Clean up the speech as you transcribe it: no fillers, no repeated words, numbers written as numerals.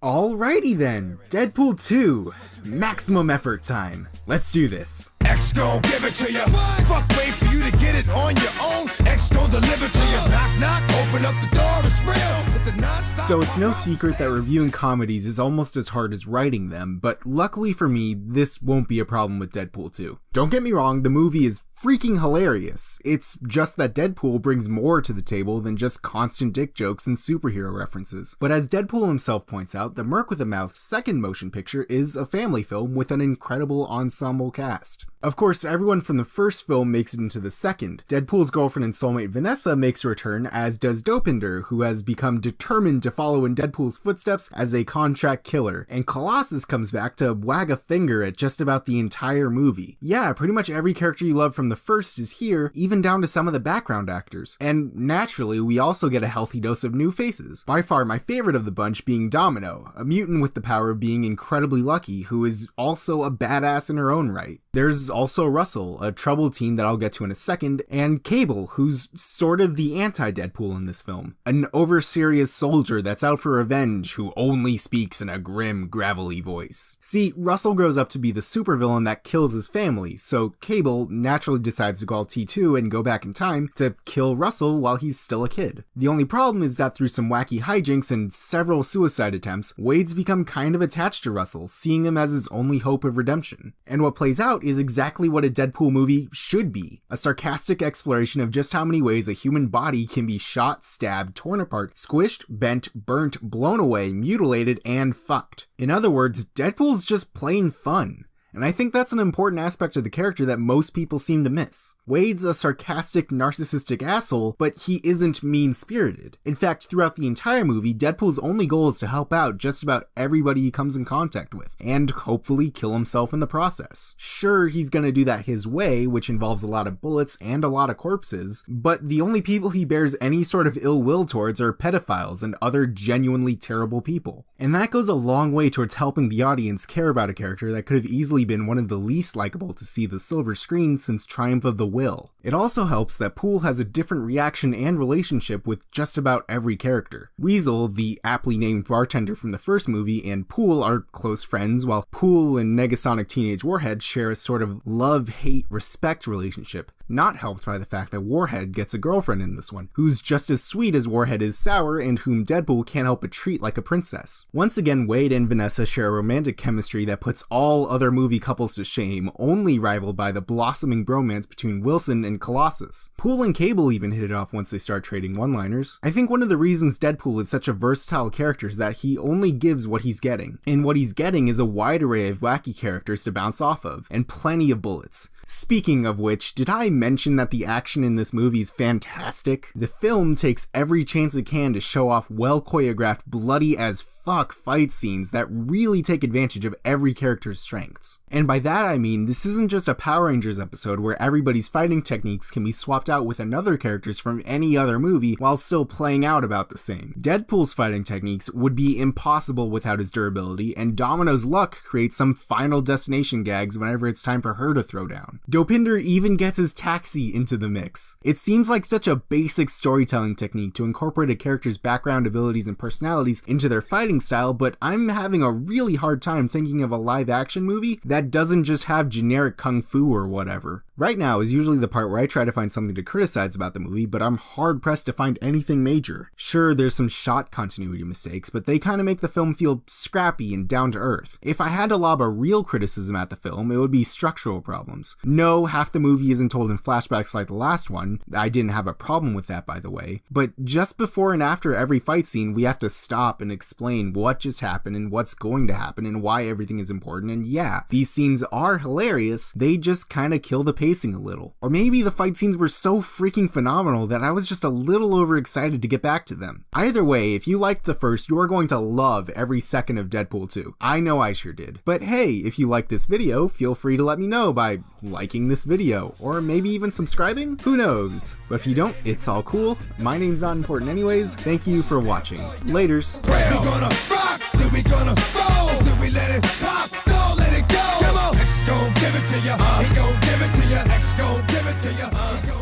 Alrighty then, Deadpool 2, maximum effort time. Let's do this. X gon' give it to ya. Fuck, wait for you to get it on your own. X gon' deliver to ya. Knock, knock, open up the door, it's real. With the non-stop. So it's no secret that reviewing comedies is almost as hard as writing them, but luckily for me, this won't be a problem with Deadpool 2. Don't get me wrong, the movie is freaking hilarious. It's just that Deadpool brings more to the table than just constant dick jokes and superhero references. But as Deadpool himself points out, the Merc with a Mouth's second motion picture is a family film with an incredible ensemble cast. Of course, everyone from the first film makes it into the second. Deadpool's girlfriend and soulmate Vanessa makes a return, as does Dopinder, who has become determined to follow in Deadpool's footsteps as a contract killer, and Colossus comes back to wag a finger at just about the entire movie. Yeah, pretty much every character you love from the first is here, even down to some of the background actors. And naturally, we also get a healthy dose of new faces. By far my favorite of the bunch being Domino, a mutant with the power of being incredibly lucky, who is also a badass in her own right. There's also Russell, a troubled teen that I'll get to in a second, and Cable, who's sort of the anti-Deadpool in this film. An over-serious soldier that's out for revenge who only speaks in a grim, gravelly voice. See, Russell grows up to be the supervillain that kills his family, so Cable naturally decides to call T2 and go back in time to kill Russell while he's still a kid. The only problem is that through some wacky hijinks and several suicide attempts, Wade's become kind of attached to Russell, seeing him as his only hope of redemption. And what plays out is exactly what a Deadpool movie should be. A sarcastic exploration of just how many ways a human body can be shot, stabbed, torn apart, squished, bent, burnt, blown away, mutilated, and fucked. In other words, Deadpool's just plain fun. And I think that's an important aspect of the character that most people seem to miss. Wade's a sarcastic, narcissistic asshole, but he isn't mean-spirited. In fact, throughout the entire movie, Deadpool's only goal is to help out just about everybody he comes in contact with, and hopefully kill himself in the process. Sure, he's gonna do that his way, which involves a lot of bullets and a lot of corpses, but the only people he bears any sort of ill will towards are pedophiles and other genuinely terrible people. And that goes a long way towards helping the audience care about a character that could have easily been one of the least likable to see the silver screen since Triumph of the Will. It also helps that Pool has a different reaction and relationship with just about every character. Weasel, the aptly named bartender from the first movie, and Pool are close friends, while Pool and Negasonic Teenage Warhead share a sort of love-hate-respect relationship, not helped by the fact that Warhead gets a girlfriend in this one, who's just as sweet as Warhead is sour and whom Deadpool can't help but treat like a princess. Once again, Wade and Vanessa share a romantic chemistry that puts all other movie couples to shame, only rivaled by the blossoming bromance between Wilson and Colossus. Pool and Cable even hit it off once they start trading one-liners. I think one of the reasons Deadpool is such a versatile character is that he only gives what he's getting, and what he's getting is a wide array of wacky characters to bounce off of, and plenty of bullets. Speaking of which, did I mention that the action in this movie is fantastic? The film takes every chance it can to show off well-choreographed, bloody as fuck fight scenes that really take advantage of every character's strengths. And by that I mean, this isn't just a Power Rangers episode where everybody's fighting techniques can be swapped out with another characters from any other movie while still playing out about the same. Deadpool's fighting techniques would be impossible without his durability, and Domino's luck creates some Final Destination gags whenever it's time for her to throw down. Dopinder even gets his taxi into the mix. It seems like such a basic storytelling technique to incorporate a character's background abilities and personalities into their fighting style, but I'm having a really hard time thinking of a live action movie that doesn't just have generic kung fu or whatever. Right now is usually the part where I try to find something to criticize about the movie, but I'm hard pressed to find anything major. Sure, there's some shot continuity mistakes, but they kind of make the film feel scrappy and down to earth. If I had to lob a real criticism at the film, it would be structural problems. No, half the movie isn't told in flashbacks like the last one. I didn't have a problem with that, by the way. But just before and after every fight scene, we have to stop and explain what just happened and what's going to happen and why everything is important. And yeah, these scenes are hilarious. They just kind of kill the pacing a little. Or maybe the fight scenes were so freaking phenomenal that I was just a little overexcited to get back to them. Either way, if you liked the first, you are going to love every second of Deadpool 2. I know I sure did. But hey, if you like this video, feel free to let me know by liking this video, or maybe even subscribing? Who knows? But if you don't, it's all cool. My name's not important anyways. Thank you for watching. Laters. Well, we gonna rock, then we gonna roll, then we let it pop, don't let it go. Come on, X gon' give it to ya, he gon' give it to ya, X gon' give it to ya, he gon'